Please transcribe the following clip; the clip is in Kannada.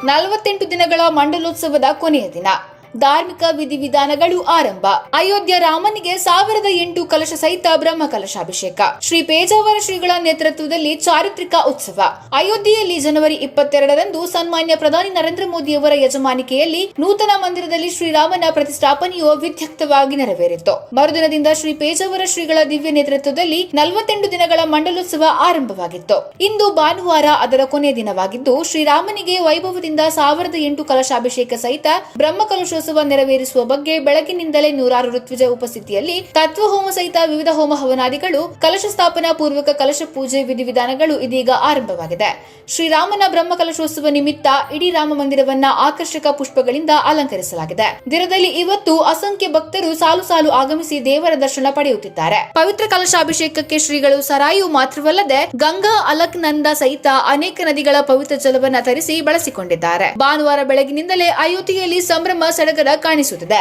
48 ದಿನಗಳ ಮಂಡಲೋತ್ಸವದ ಕೊನೆಯ ದಿನ. ಧಾರ್ಮಿಕ ವಿಧಿವಿಧಾನಗಳು ಆರಂಭ. ಅಯೋಧ್ಯ ರಾಮನಿಗೆ 1008 ಕಲಶ ಸಹಿತ ಬ್ರಹ್ಮ ಕಲಶಾಭಿಷೇಕ. ಶ್ರೀ ಪೇಜಾವರ ಶ್ರೀಗಳ ನೇತೃತ್ವದಲ್ಲಿ ಚಾರಿತ್ರಿಕ ಉತ್ಸವ. ಅಯೋಧ್ಯೆಯಲ್ಲಿ ಜನವರಿ 22ರಂದು ಸನ್ಮಾನ್ಯ ಪ್ರಧಾನಿ ನರೇಂದ್ರ ಮೋದಿಯವರ ಯಜಮಾನಿಕೆಯಲ್ಲಿ ನೂತನ ಮಂದಿರದಲ್ಲಿ ಶ್ರೀರಾಮನ ಪ್ರತಿಷ್ಠಾಪನೆಯು ವಿಧ್ಯುಕ್ತವಾಗಿ ನೆರವೇರಿತು. ಮರುದಿನದಿಂದ ಶ್ರೀ ಪೇಜಾವರ ಶ್ರೀಗಳ ದಿವ್ಯ ನೇತೃತ್ವದಲ್ಲಿ 48 ದಿನಗಳ ಮಂಡಲೋತ್ಸವ ಆರಂಭವಾಗಿತ್ತು. ಇಂದು ಭಾನುವಾರ ಅದರ ಕೊನೆಯ ದಿನವಾಗಿದ್ದು, ಶ್ರೀರಾಮನಿಗೆ ವೈಭವದಿಂದ 1008 ಕಲಶಾಭಿಷೇಕ ಸಹಿತ ಬ್ರಹ್ಮ ಕಲಶೋತ್ಸವ ನೆರವೇರಿಸುವ ಬಗ್ಗೆ ಬೆಳಗಿನಿಂದಲೇ ನೂರಾರು ಋತ್ವಿಜ ಉಪಸ್ಥಿತಿಯಲ್ಲಿ ತತ್ವಹೋಮ ಸಹಿತ ವಿವಿಧ ಹೋಮ ಹವನಾದಿಗಳು, ಕಲಶ ಸ್ಥಾಪನಾ ಪೂರ್ವಕ ಕಲಶ ಪೂಜೆ ವಿಧಿವಿಧಾನಗಳು ಇದೀಗ ಆರಂಭವಾಗಿದೆ. ಶ್ರೀರಾಮನ ಬ್ರಹ್ಮ ಕಲಶೋತ್ಸವ ನಿಮಿತ್ತ ಇಡೀ ರಾಮ ಮಂದಿರವನ್ನ ಆಕರ್ಷಕ ಪುಷ್ಪಗಳಿಂದ ಅಲಂಕರಿಸಲಾಗಿದೆ. ದಿನದಲ್ಲಿ ಇವತ್ತು ಅಸಂಖ್ಯ ಭಕ್ತರು ಸಾಲು ಸಾಲು ಆಗಮಿಸಿ ದೇವರ ದರ್ಶನ ಪಡೆಯುತ್ತಿದ್ದಾರೆ. ಪವಿತ್ರ ಕಲಶಾಭಿಷೇಕಕ್ಕೆ ಶ್ರೀಗಳು ಸರಾಯು ಮಾತ್ರವಲ್ಲದೆ ಗಂಗಾ, ಅಲಕ್ನಂದ ಸಹಿತ ಅನೇಕ ನದಿಗಳ ಪವಿತ್ರ ಜಲವನ್ನ ತರಿಸಿ ಬಳಸಿಕೊಂಡಿದ್ದಾರೆ. ಭಾನುವಾರ ಬೆಳಗಿನಿಂದಲೇ ಅಯೋಧ್ಯೆಯಲ್ಲಿ ಸಂಭ್ರಮ ಸಡಗರ ಕಾಣಿಸುತ್ತಿದೆ.